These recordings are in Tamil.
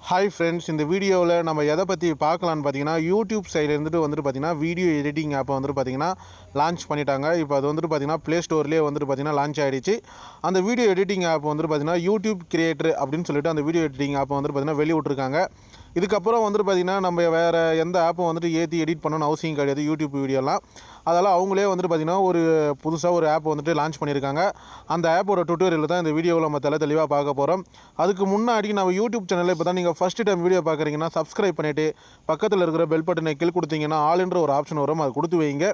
ஹாய் ஃப்ரெண்ட்ஸ், இந்த வீடியோவில் நம்ம எதை பற்றி பார்க்கலான்னு பார்த்தீங்கன்னா, யூடியூப் சைடு வந்துட்டு பார்த்தீங்கன்னா வீடியோ எடிட்டிங் ஆப்பை பார்த்தீங்கன்னா லான்ச் பண்ணிட்டாங்க. இப்போ அது பார்த்தீங்கன்னா ப்ளே ஸ்டோர்லேயே பார்த்தீங்கன்னா லான்ச் ஆகிடுச்சு. அந்த வீடியோ எடிட்டிங் ஆப் பார்த்தீங்கன்னா யூடியூப் கிரியேட்டர் அப்படின்னு சொல்லிட்டு அந்த வீடியோ எடிட்டிங் ஆப்பை பார்த்தீங்கன்னா வெளியிட்ருக்காங்க. இதுக்கப்புறம் பார்த்தீங்கன்னா நம்ம வேறு எந்த ஆப்பும் ஏற்றி எடிட் பண்ணணும்னு அவசியம் கிடையாது. யூடியூப் வீடியோலாம் அதெல்லாம் அவங்களே பார்த்தீங்கன்னா ஒரு புதுசாக ஒரு ஆப் லான்ச் பண்ணியிருக்காங்க. அந்த ஆப்போட டுட்டோரியல் தான் இந்த வீடியோவில் நம்ம தெளிவாக பார்க்க போகிறோம். அதுக்கு முன்னாடி நம்ம யூடியூப் சேனலில் இப்போ தான் நீங்கள் ஃபஸ்ட்டு டைம் வீடியோ பார்க்குறீங்கன்னா சப்ஸ்கிரைப் பண்ணிவிட்டு பக்கத்தில் இருக்கிற பெல் பட்டனை கிளிக் கொடுத்தீங்கன்னா ஆல்ன்ற ஒரு ஆப்ஷன் வரும், அது கொடுத்து வைங்க.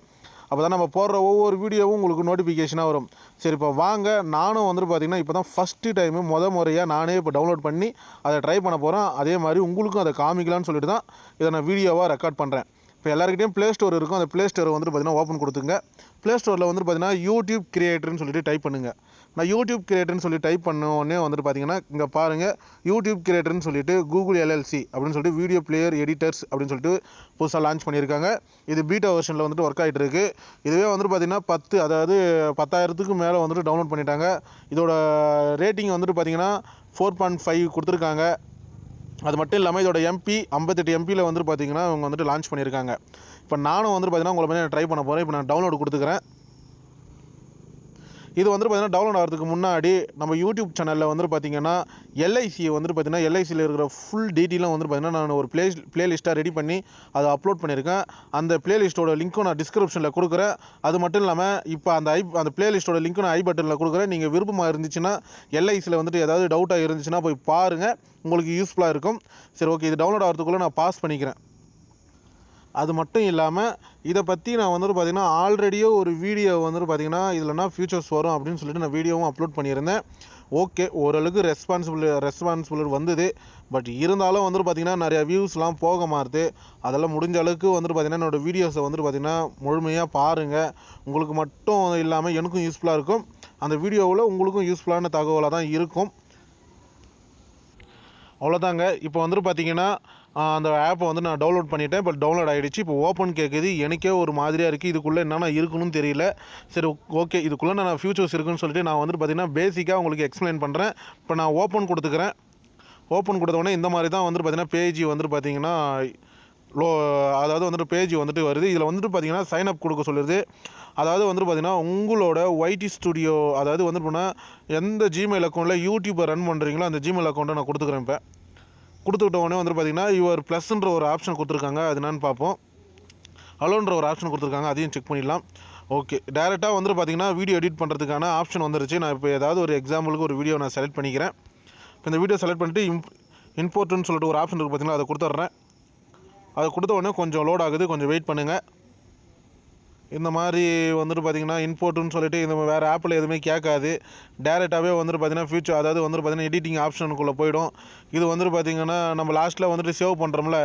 அப்போ தான் நம்ம போடுற ஒவ்வொரு வீடியோவும் உங்களுக்கு நோட்டிஃபிகேஷனாக வரும். சரி, இப்போ வாங்க. நானும் பார்த்திங்கன்னா இப்போ தான் ஃபஸ்ட்டு டைமு முறையாக நானே இப்போ டவுன்லோட் பண்ணி அதை ட்ரை பண்ண போகிறேன். அதே மாதிரி உங்களுக்கும் அதை காமிக்கலான்னு சொல்லிட்டு தான் இதை நான் வீடியோவாக ரெக்கார்ட் பண்ணுறேன். இப்போ எல்லாருக்கிட்டையும் ப்ளே ஸ்டோர் இருக்கும். அந்த ப்ளே ஸ்டோரை பார்த்திங்கன்னா ஓப்பன் கொடுத்துங்க. ப்ளே ஸ்டோரில் பார்த்திங்கன்னா யூடியூப் கிரியேட்டர்னு சொல்லிட்டு டைப் பண்ணுங்கள். நான் யூடியூப் கிரியேட்டர்னு சொல்லி டைப் பண்ணோடனே பார்த்திங்கன்னா இங்கே பாருங்கள், யூடியூப் கிரியேட்டர்னு சொல்லிட்டு கூகுள் LLC அப்படின்னு சொல்லிட்டு வீடியோ பிளேயர் எடிட்டர்ஸ் அப்படின்னு சொல்லிட்டு புதுசாக லான்ச் பண்ணியிருக்காங்க. இது பீட்டா வெர்ஷனில் ஒர்க் ஆகிட்டு இருக்குது. இதுவே பார்த்திங்கன்னா 10,000க்கு மேலே டவுன்லோட் பண்ணிட்டாங்க. இதோட ரேட்டிங் பார்த்திங்கன்னா 4.5 கொடுத்துருக்காங்க. அது மட்டும் இல்லாமல் இதோட MP 58 MPயில் பார்த்திங்கன்னா அவங்க லான்ச் பண்ணியிருக்காங்க. இப்போ நானும் பார்த்திங்கன்னா உங்களை ட்ரை பண்ண போகிறேன். இப்போ நான் டவுன்லோடு கொடுத்துக்கிறேன். இது பார்த்திங்கன்னா டவுன்லோட் ஆகிறதுக்கு முன்னாடி நம்ம யூடியூப் சேனலில் பார்த்திங்கன்னா LICயை பார்த்திங்கன்னா LICயில் இருக்கிற ஃபுல் டீட்டெயிலும் பார்த்திங்கன்னா நான் ஒரு ப்ளேலிஸ்ட்டாக ரெடி பண்ணி அதை அப்லோட் பண்ணியிருக்கேன். அந்த ப்ளேலிஸ்ட்டோட லிங்க்கும் நான் டிஸ்கிரிப்ஷனில் கொடுக்குறேன். அது மட்டும் இல்லாமல் இப்போ அந்த ப்ளேலிஸ்ட்டோட லிங்க்கும் நான் பட்டனில் கொடுக்குறேன். நீங்கள் விருப்பமாக இருந்துச்சுன்னா LICயில் ஏதாவது டவுட்டாக இருந்துச்சுன்னா போய் பாருங்கள், உங்களுக்கு யூஸ்ஃபுல்லாக இருக்கும். சரி, ஓகே. இது டவுன்லோட் ஆகிறதுக்குள்ளே நான் பாஸ் பண்ணிக்கிறேன். அது மட்டும் இல்லாமல் இதை பற்றி நான் பார்த்திங்கன்னா ஆல்ரெடியோ ஒரு வீடியோ பார்த்திங்கன்னா இதில்னா ஃபியூச்சர்ஸ் வரும் அப்படின்னு சொல்லிட்டு நான் வீடியோவும் அப்லோட் பண்ணியிருந்தேன். ஓகே, ஓரளவுக்கு ரெஸ்பான்சிபிள் வந்தது. பட் இருந்தாலும் பார்த்திங்கன்னா நிறையா வியூஸ்லாம் போக மாறுது. அதெல்லாம் முடிஞ்ச அளவுக்கு பார்த்திங்கன்னா என்னோடய வீடியோஸை பார்த்திங்கன்னா முழுமையாக பாருங்கள். உங்களுக்கு மட்டும் இல்லாமல் எனக்கும் யூஸ்ஃபுல்லாக இருக்கும். அந்த வீடியோவில் உங்களுக்கும் யூஸ்ஃபுல்லான தகவலாக தான் இருக்கும். அவ்வளோதாங்க. இப்போ பார்த்திங்கன்னா அந்த ஆப்பை நான் டவுன்லோட் பண்ணிட்டேன். இப்போ டவுன்லோட் ஆகிடுச்சு. இப்போ ஓப்பன் கேட்குது. எனக்கே ஒரு மாதிரியாக இருக்குது. இதுக்குள்ளே என்னென்ன இருக்குன்னு தெரியல. சரி, ஓகே. இதுக்குள்ளே நான் ஃபியூச்சர்ஸ் இருக்குன்னு சொல்லிட்டு நான் பார்த்திங்கன்னா பேசிக்காக உங்களுக்கு எக்ஸ்பிளைன் பண்ணுறேன். இப்போ நான் ஓப்பன் கொடுத்துக்கிறேன். ஓப்பன் கொடுத்தோடனே இந்த மாதிரி தான் பார்த்திங்கன்னா பேஜ் பார்த்திங்கன்னா அதாவது பேஜ் வருது. இதில் பார்த்திங்கன்னா சைன் அப் கொடுக்க சொல்லுது. அதாவது பார்த்திங்கன்னா உங்களோட YT ஸ்டுடியோ, அதாவது போனால் எந்த ஜிமெயில் அக்கௌண்ட்டில் யூடியூப்பை ரன் பண்ணுறீங்களோ அந்த ஜிமெயில் அக்கௌண்ட்டை நான் கொடுத்துக்கிறேன். இப்போ கொடுத்துக்கிட்ட உடனே பார்த்திங்கன்னா யுவர் ப்ளஸ்ன்ற ஒரு ஆப்ஷன் கொடுத்துருக்காங்க. அது என்னன்னு பார்ப்போம். அலோன்ற ஒரு ஆப்ஷன் கொடுத்துருக்காங்க, அதையும் செக் பண்ணிடலாம். ஓகே, டேரெக்டாக பார்த்திங்கன்னா வீடியோ எடிட் பண்ணுறதுக்கான ஆப்ஷன் வந்துருச்சு. நான் இப்போ ஏதாவது ஒரு எக்ஸாம்பிளுக்கு ஒரு வீடியோ நான் செலக்ட் பண்ணிக்கிறேன். இப்போ இந்த வீடியோ செலக்ட் பண்ணிட்டு இம்போர்ட்டுன்னு சொல்லிட்டு ஒரு ஆப்ஷன் இருக்குது பார்த்திங்கன்னா, அதை கொடுத்துட்றேன். அதை கொடுத்த உடனே கொஞ்சம் லோட் ஆகுது, கொஞ்சம் வெயிட் பண்ணுங்கள். இந்த மாதிரி பார்த்திங்கன்னா இம்போர்ட்டுன்னு சொல்லிட்டு இந்த வேறு ஆப்பில் எதுவுமே கேட்காது. டேரெக்டாகவே பார்த்திங்கன்னா ஃபியூச்சர், அதாவது பார்த்திங்கன்னா எடிட்டிங் ஆப்ஷனுக்குள்ளே போயிடும். இது பார்த்திங்கன்னா நம்ம லாஸ்ட்டில் சேவ் பண்ணுறோம்ல,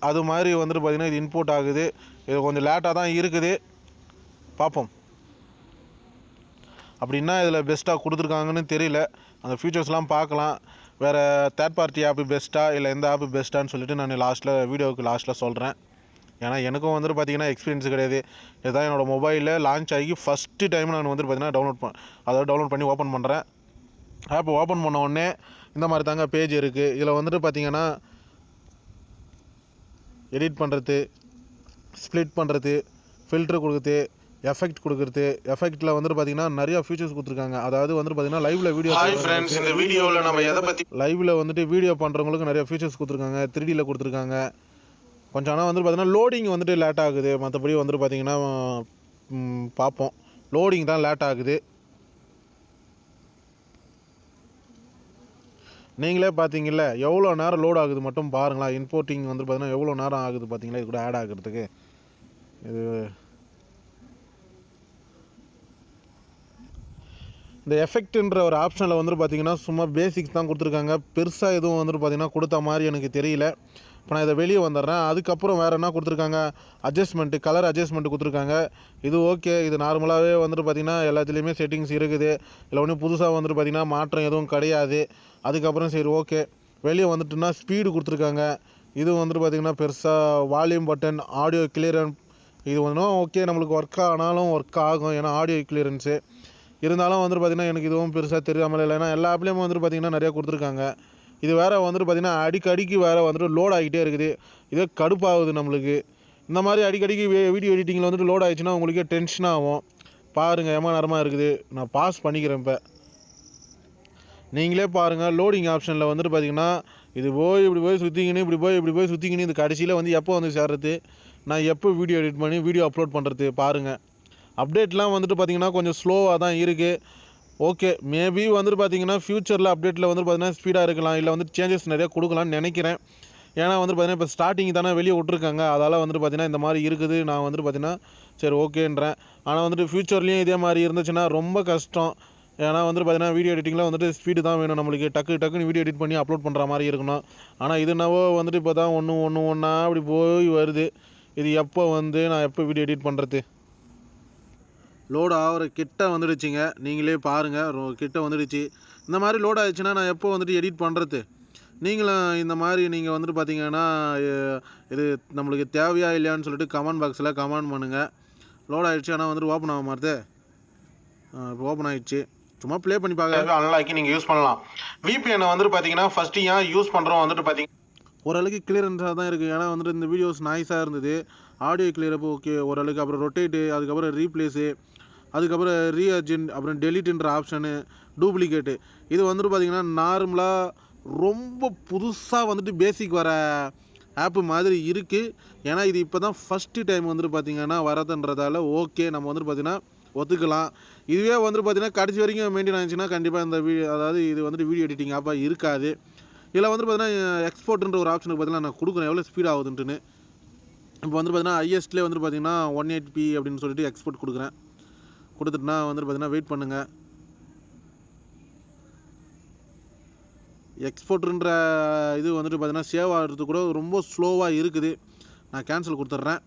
அது மாதிரி பார்த்திங்கன்னா இது இம்போர்ட் ஆகுது. இது கொஞ்சம் லேட்டாக தான் இருக்குது. பார்ப்போம் அப்படின்னா இதில் பெஸ்ட்டாக கொடுத்துருக்காங்கன்னு தெரியல. அந்த ஃபியூச்சர்ஸ்லாம் பார்க்கலாம். வேறு தேர்ட் பார்ட்டி ஆப்பு பெஸ்ட்டாக இல்லை எந்த ஆப்பு பெஸ்ட்டான்னு சொல்லிட்டு நான் வீடியோவுக்கு லாஸ்ட்டில் சொல்கிறேன். ஏன்னா எனக்கும் பார்த்திங்கன்னா எக்ஸ்பீரியன்ஸ் கிடையாது. இதுதான் என்னோடய மொபைலில் லான்ச் ஆகி ஃபஸ்ட்டு டைம் நான் பார்த்திங்கன்னா டவுன்லோட் பண்ணி ஓப்பன் பண்ணுறேன். ஆப்பை ஓப்பன் பண்ண உடனே இந்த மாதிரி தாங்க பேஜ் இருக்குது. இதில் பார்த்திங்கன்னா எடிட் பண்ணுறது, ஸ்ப்ளிட் பண்ணுறது, ஃபில்ட்ரு கொடுக்குறது, எஃபெக்ட் கொடுக்குறது. எஃபெக்ட்டில் பார்த்திங்கன்னா நிறையா ஃபீச்சர்ஸ் கொடுத்துருக்காங்க. அதாவது பார்த்திங்கன்னா லைவில் வீடியோ. ஹாய் ஃப்ரெண்ட்ஸ், இந்த வீடியோவில் நம்ம எதை பற்றி லைவில் வீடியோ பண்ணுறவங்களுக்கு நிறையா ஃபீச்சர்ஸ் கொடுத்துருக்காங்க. 3Dயில் கொடுத்துருக்காங்க. கொஞ்சம் ஆனால் பார்த்திங்கன்னா லோடிங் லேட் ஆகுது. மற்றபடி பார்த்திங்கன்னா பார்ப்போம். லோடிங் தான் லேட் ஆகுது. நீங்களே பார்த்தீங்கல்ல எவ்வளோ நேரம் லோட் ஆகுது மட்டும் பாருங்களா. இம்போர்ட்டிங் பார்த்திங்கன்னா எவ்வளோ நேரம் ஆகுது பார்த்தீங்களா இது கூட ஆட் ஆகிறதுக்கு. இது இந்த எஃபெக்ட்ன்ற ஒரு ஆப்ஷனில் பார்த்திங்கன்னா சும்மா பேசிக்ஸ் தான் கொடுத்துருக்காங்க. பெருசாக எதுவும் பார்த்திங்கன்னா கொடுத்த மாதிரி எனக்கு தெரியல. இப்போ நான் இதை வெளியே வந்துடுறேன். அதுக்கப்புறம் வேறு என்ன கொடுத்துருக்காங்க, அட்ஜஸ்ட்மெண்ட்டு, கலர் அட்ஜஸ்ட்மெண்ட்டு கொடுத்துருக்காங்க. இது ஓகே. இது நார்மலாகவே பார்த்திங்கன்னா எல்லாத்துலேயுமே செட்டிங்ஸ் இருக்குது. இல்லை ஒன்றும் புதுசாக பார்த்திங்கன்னா மாற்றம் எதுவும் கிடையாது. அதுக்கப்புறம் சரி, ஓகே. வெளியே வந்துட்டுன்னா ஸ்பீடு கொடுத்துருக்காங்க. இது பார்த்திங்கன்னா பெருசாக வால்யூம் பட்டன், ஆடியோ கிளியரன்ஸ், இது ஓகே. நம்மளுக்கு ஒர்க் ஆனாலும் ஒர்க் ஆகும், ஏன்னா ஆடியோ கிளியரன்ஸு இருந்தாலும் பார்த்திங்கன்னா எனக்கு இதுவும் பெருசாக தெரியாமல் இல்லை. ஏன்னா எல்லா ஆப்லேயும் பார்த்திங்கன்னா நிறையா கொடுத்துருக்காங்க. இது வேறு வந்துட்டு பார்த்திங்கன்னா அடிக்கடிக்கு வேறு வந்துட்டு லோட் ஆகிட்டே இருக்குது. இதே கடுப்பாகுது நம்மளுக்கு. இந்த மாதிரி அடிக்கடிக்கு வீடியோ எடிட்டிங்கில் வந்துட்டு லோட் ஆகிடுச்சுன்னா உங்களுக்கே டென்ஷன் ஆகும். பாருங்கள் எம்மா நேரமாக இருக்குது. நான் பாஸ் பண்ணிக்கிறேன். இப்போ நீங்களே பாருங்கள், லோடிங் ஆப்ஷனில் வந்துட்டு பார்த்திங்கன்னா இது போய் இப்படி போய் சுற்றிக்கின்னு இப்படி போய் சுற்றிக்கின்னு இது கடைசியில் வந்து எப்போ வந்து சேர்றது, நான் எப்போ வீடியோ எடிட் பண்ணி வீடியோ அப்லோட் பண்ணுறது பாருங்கள். அப்டேட்லாம் வந்துட்டு பார்த்திங்கன்னா கொஞ்சம் ஸ்லோவாக தான் இருக்குது. ஓகே, மேபி வந்துட்டு பார்த்திங்கன்னா ஃப்யூச்சரில் அப்டேட்டில் வந்துட்டு பார்த்திங்கன்னா ஸ்பீடாக இருக்கலாம், இல்லை வந்துட்டு சேஞ்சஸ் நிறையா கொடுக்கலான்னு நினைக்கிறேன். ஏன்னா வந்துட்டு பார்த்திங்கன்னா இப்போ ஸ்டார்டிங் தானே வெளியே விட்ருக்காங்க, அதால் வந்துட்டு பார்த்திங்கன்னா இந்த மாதிரி இருக்குது. நான் வந்துட்டு பார்த்திங்கன்னா சரி ஓகேன்றேன். ஆனால் வந்துட்டு ஃப்யூச்சர்லேயும் இதே மாதிரி இருந்துச்சுன்னா ரொம்ப கஷ்டம். ஏன்னா வந்துட்டு பார்த்திங்கன்னா வீடியோ எடிட்டிங்கில் வந்துட்டு ஸ்பீடு தான் வேணும் நம்மளுக்கு. டக்குன்னு வீடியோ எடிட் பண்ணி அப்லோட் பண்ணுற மாதிரி இருக்கணும். ஆனால் இது என்னவோ வந்துட்டு இப்போ தான் ஒன்றா அப்படி போய் வருது. இது எப்போ வந்து நான் எப்போ வீடியோ எடிட் பண்ணுறது? லோடு ஆகிற கிட்ட வந்துடுச்சிங்க, நீங்களே பாருங்கள். கிட்ட வந்துடுச்சு. இந்த மாதிரி லோட் ஆகிடுச்சுன்னா நான் எப்போ வந்துட்டு எடிட் பண்ணுறது? நீங்களும் இந்த மாதிரி நீங்கள் வந்துட்டு பார்த்தீங்கன்னா இது நம்மளுக்கு தேவையா இல்லையான்னு சொல்லிட்டு கமெண்ட் பாக்ஸில் கமெண்ட் பண்ணுங்கள். லோட் ஆகிடுச்சு, ஆனால் வந்துட்டு ஓப்பன் ஆக மாட்டுது. இப்போ ஓப்பன் ஆகிடுச்சு. சும்மா ப்ளே பண்ணி பார்க்க அன்லாக்கி நீங்கள் யூஸ் பண்ணலாம். விபிஎனை வந்துட்டு பார்த்தீங்கன்னா ஃபஸ்ட்டு ஏன் யூஸ் பண்ணுறோம் வந்துட்டு பார்த்தீங்கன்னா ஓரளவுக்கு கிளியரன்ஸாக தான் இருக்குது. ஏன்னா வந்துட்டு இந்த வீடியோஸ் நாய்ஸாக இருந்தது. ஆடியோ கிளியரப்போ ஓகே ஓரளவுக்கு. அப்புறம் ரொட்டேட்டு, அதுக்கப்புறம் ரீப்ளேஸு, அதுக்கப்புறம் ரீஅர்ஜென்ட், அப்புறம் டெலிட்டுன்ற ஆப்ஷனு, டூப்ளிகேட்டு, இது வந்துட்டு பார்த்திங்கன்னா நார்மலாக ரொம்ப புதுசாக வந்துட்டு பேசிக் வர ஆப்பு மாதிரி இருக்குது. ஏன்னா இது இப்போ தான் ஃபஸ்ட்டு டைம் வந்துட்டு பார்த்திங்கன்னா வரதுன்றதால ஓகே நம்ம வந்துட்டு பார்த்திங்கன்னா ஒத்துக்கலாம். இதுவே வந்துட்டு பார்த்திங்கன்னா கடைசி வரைக்கும் மெயின்டைன் ஆச்சுன்னா கண்டிப்பாக இந்த அதாவது இது வந்துட்டு வீடியோ எடிட்டிங் ஆப்பாக இருக்காது. இதில் வந்துட்டு பார்த்திங்கன்னா எக்ஸ்போர்ட்ன்ற ஒரு ஆப்ஷனுக்கு பார்த்தீங்கன்னா நான் கொடுக்குறேன் எவ்வளோ ஸ்பீட் ஆகுதுன்ட்டுன்னு. இப்போ வந்துட்டு பார்த்திங்கன்னா ஹையஸ்ட்லேயே வந்துட்டு பார்த்திங்கன்னா 180p அப்படின்னு சொல்லிட்டு எக்ஸ்போர்ட் கொடுக்குறேன். கொடுத்துட்டுனா வந்துட்டு பார்த்திங்கன்னா வெயிட் பண்ணுங்கள். எக்ஸ்போர்ட்ன்ற இது வந்துட்டு பார்த்திங்கன்னா சேவ் ஆகிறது கூட ரொம்ப ஸ்லோவாக இருக்குது. நான் கேன்சல் கொடுத்துட்றேன்.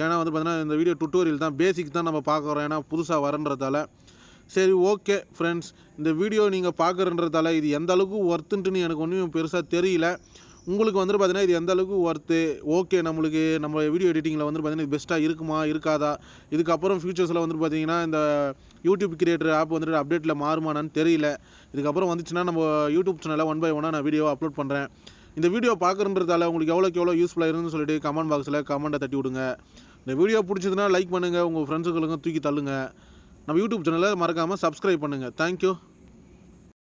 ஏன்னா வந்து பார்த்திங்கன்னா இந்த வீடியோ டுட்டோரியல் தான், பேசிக் தான் நம்ம பார்க்குறோம். ஏன்னா புதுசாக வரன்றதால. சரி ஓகே ஃப்ரெண்ட்ஸ், இந்த வீடியோ நீங்கள் பார்க்குறன்றதால இது எந்த அளவுக்கு ஒர்த்துன்ட்டுன்னு எனக்கு ஒன்றும் பெருசாக தெரியல. உங்களுக்கு வந்துட்டு பார்த்திங்கன்னா இது எந்த அளவுக்கு ஒர்த்து, ஓகே நம்மளுக்கு நம்ம வீடியோ எடிட்டிங்கில் வந்துட்டு பார்த்திங்கன்னா இது பெஸ்ட்டாக இருக்குமா இருக்காதா, இதுக்கப்புறம் ஃப்யூச்சர்ஸில் வந்துட்டு பார்த்திங்கன்னா இந்த யூடியூப் கிரியேட்டர் ஆப் வந்துட்டு அப்டேட்டில் மாறுமானான்னு தெரியல. இதுக்கப்புறம் வந்துச்சுன்னா நம்ம யூடியூப் சேனலில் 1 by 1 நான் வீடியோ அப்லோட் பண்ணுறேன். இந்த வீடியோ பார்க்குறன்றதால உங்களுக்கு எவ்வளோ யூஸ்ஃபுல்லாக இருந்துன்னு சொல்லிட்டு கமெண்ட் பாக்ஸில் கமெண்ட்டை தட்டி விடுங்க. இந்த வீடியோ பிடிச்சதுன்னா லைக் பண்ணுங்கள், உங்கள் ஃப்ரெண்ட்ஸுகளுக்கும் தூக்கி தள்ளுங்க. நம்ம யூடியூப் சேனலை மறக்காமல் சப்ஸ்கிரைப் பண்ணுங்கள். தேங்க்யூ.